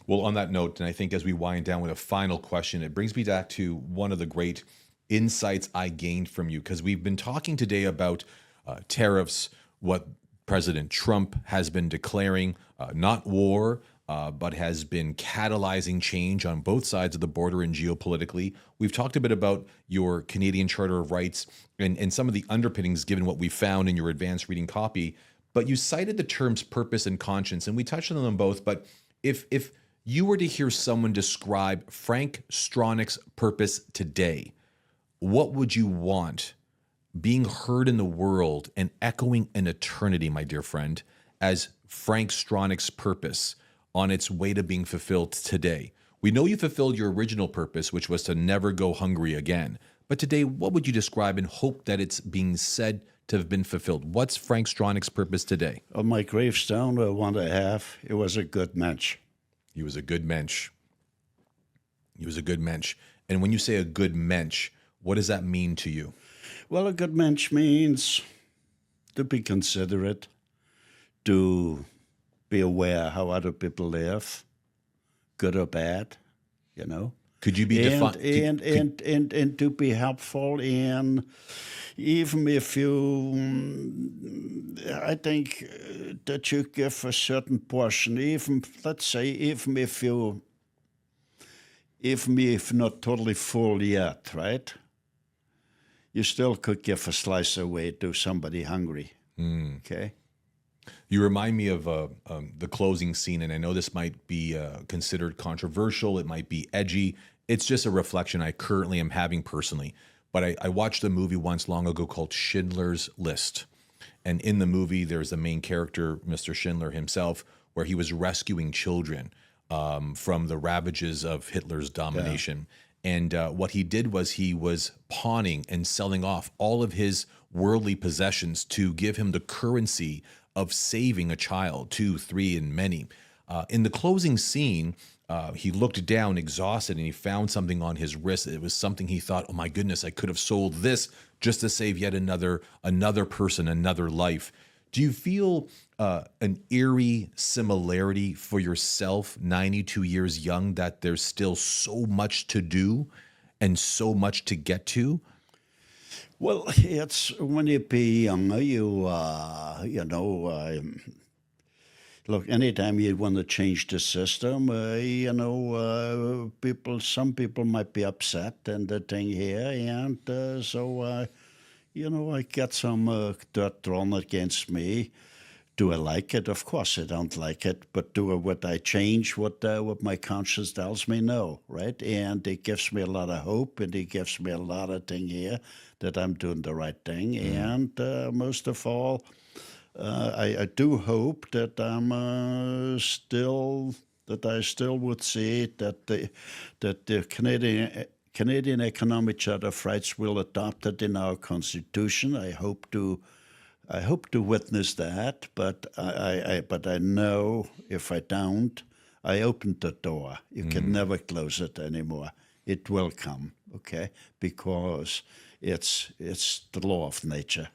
Well, on that note, and I think as we wind down with a final question, it brings me back to one of the great insights I gained from you, because we've been talking today about tariffs, what President Trump has been declaring, not war, but has been catalyzing change on both sides of the border and geopolitically. We've talked a bit about your Canadian Charter of Rights and some of the underpinnings given what we found in your advanced reading copy. But you cited the terms purpose and conscience, and we touched on them both. But if you were to hear someone describe Frank Stronach's purpose today, what would you want being heard in the world and echoing in eternity, my dear friend, as Frank Stronach's purpose on its way to being fulfilled today? We know you fulfilled your original purpose, which was to never go hungry again. But today, what would you describe and hope that it's being said to have been fulfilled? What's Frank Stronach's purpose today? On my gravestone, I want to have, it was a good mensch. He was a good mensch. He was a good mensch. And when you say a good mensch, what does that mean to you? Well, a good mensch means to be considerate, to be aware how other people live, good or bad, you know. Could you be defined? And to be helpful in, even if you, I think that you give a certain portion, even, let's say, even if not totally full yet, right? You still could give a slice away to somebody hungry, okay? You remind me of the closing scene, and I know this might be considered controversial. It might be edgy. It's just a reflection I currently am having personally. But I watched a movie once long ago called Schindler's List. And in the movie, there's the main character, Mr. Schindler himself, where he was rescuing children from the ravages of Hitler's domination. Yeah. And what he did was he was pawning and selling off all of his worldly possessions to give him the currency of saving a child, 2, 3, and many. In the closing scene, he looked down exhausted and he found something on his wrist. It was something he thought, oh my goodness, I could have sold this just to save yet another person, another life. Do you feel an eerie similarity for yourself, 92 years young, that there's still so much to do and so much to get to? Well, it's when you be younger, look, anytime you want to change the system, some people might be upset and the thing here, and I get some dirt thrown against me. Do I like it? Of course I don't like it, but would I change what my conscience tells me? No, right? And it gives me a lot of hope, and it gives me a lot of thing here that I'm doing the right thing. And most of all, I do hope that I still would see that the Canadian Economic Charter of Rights will adopt it in our Constitution. I hope to witness that, but I know if I don't, I opened the door. You can never close it anymore. It will come, okay? Because it's the law of nature.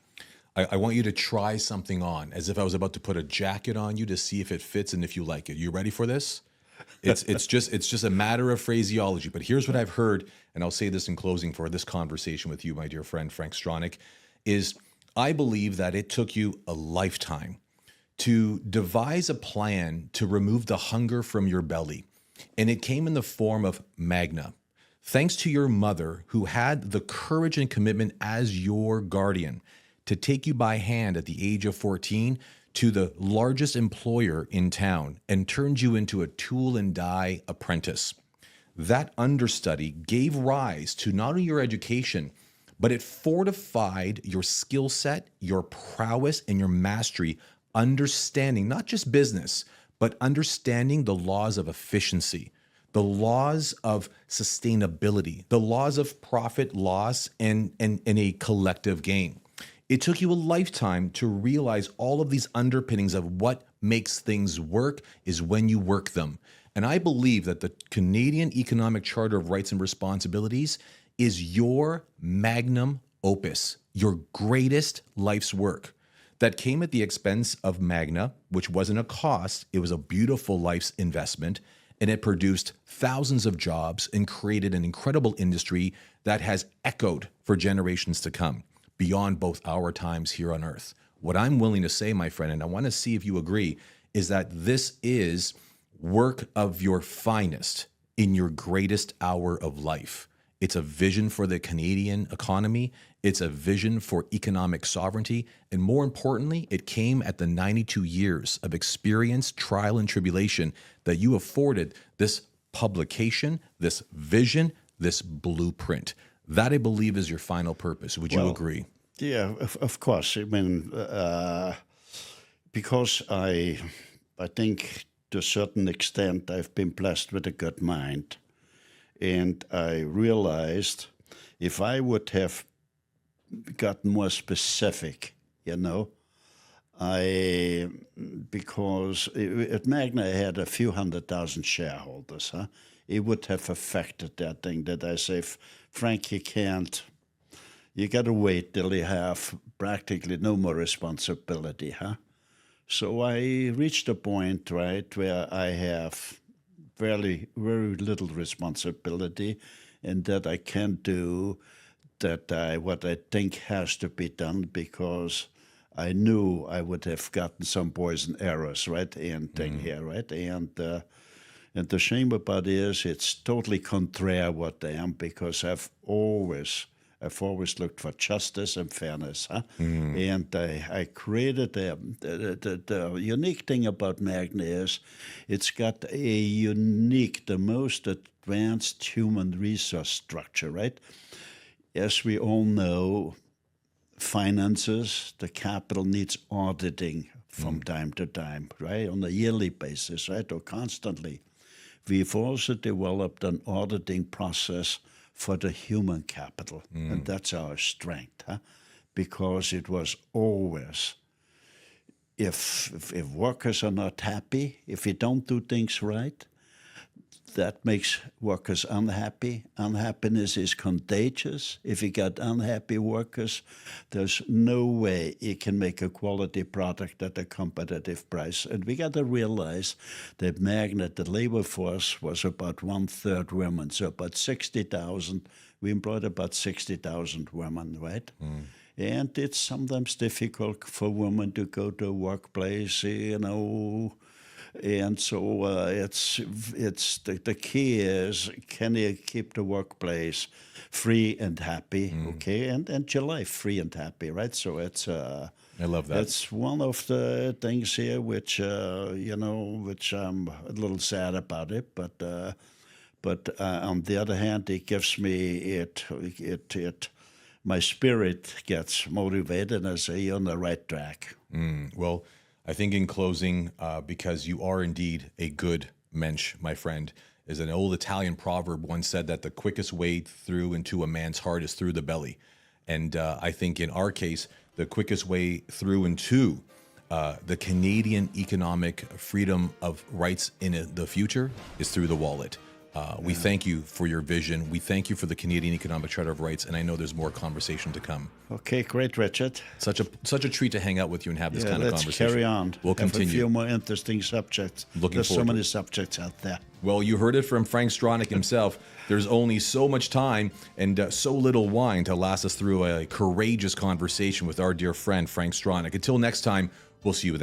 I want you to try something on, as if I was about to put a jacket on you to see if it fits and if you like it. You ready for this? It's just a matter of phraseology. But here's what I've heard, and I'll say this in closing for this conversation with you, my dear friend Frank Stronach, is I believe that it took you a lifetime to devise a plan to remove the hunger from your belly. And it came in the form of Magna. Thanks to your mother, who had the courage and commitment as your guardian to take you by hand at the age of 14 to the largest employer in town and turned you into a tool and die apprentice. That understudy gave rise to not only your education, but it fortified your skill set, your prowess, and your mastery, understanding not just business, but understanding the laws of efficiency, the laws of sustainability, the laws of profit, loss, and a collective gain. It took you a lifetime to realize all of these underpinnings of what makes things work is when you work them. And I believe that the Canadian Economic Charter of Rights and Responsibilities is your magnum opus, your greatest life's work that came at the expense of Magna, which wasn't a cost, it was a beautiful life's investment. and it produced thousands of jobs and created an incredible industry that has echoed for generations to come beyond both our times here on earth. What I'm willing to say, my friend, and I want to see if you agree, is that this is work of your finest in your greatest hour of life. It's a vision for the Canadian economy. It's a vision for economic sovereignty. And more importantly, it came at the 92 years of experience, trial, and tribulation that you afforded this publication, this vision, this blueprint. That, I believe, is your final purpose. Would you agree? Yeah, of course. I mean, because I think to a certain extent I've been blessed with a good mind. And I realized if I would have gotten more specific, because at Magna I had a few 100,000 shareholders, it would have affected that thing that I say, Frank, you got to wait till you have practically no more responsibility, So I reached a point, right, where I have very little responsibility, and that I can do what I think has to be done, because I knew I would have gotten some poison arrows, right, and thing here, right, and the shame about it is it's totally contrary what I am, because I've always looked for justice and fairness, and I created the unique thing about Magna is it's got the most advanced human resource structure, right? As we all know, finances, the capital needs auditing from time to time, right? On a yearly basis, right? Or constantly. We've also developed an auditing process for the human capital, and that's our strength, because it was always, if workers are not happy, if we don't do things right, that makes workers unhappy. Unhappiness is contagious. If you got unhappy workers, there's no way you can make a quality product at a competitive price. And we got to realize that Magna, the labor force, was about 1/3 women, so about 60,000. We employed about 60,000 women, right? And it's sometimes difficult for women to go to a workplace, and so it's the key is, can you keep the workplace free and happy, okay, and your life free and happy, right? So it's I love that. It's one of the things here which which I'm a little sad about it, but on the other hand, it gives me my spirit gets motivated, and I say you're on the right track. Well, I think in closing, because you are indeed a good mensch, my friend, as an old Italian proverb once said, that the quickest way through into a man's heart is through the belly. And I think in our case, the quickest way through into the Canadian economic freedom of rights in the future is through the wallet. We thank you for your vision. We thank you for the Canadian Economic Charter of Rights, and I know there's more conversation to come. Okay, great, Richard. Such a treat to hang out with you and have this kind of let's conversation. carry on. We'll continue. Have a few more interesting subjects. There's so many subjects out there. Well, you heard it from Frank Stronach himself. There's only so much time and so little wine to last us through a courageous conversation with our dear friend, Frank Stronach. Until next time, we'll see you then.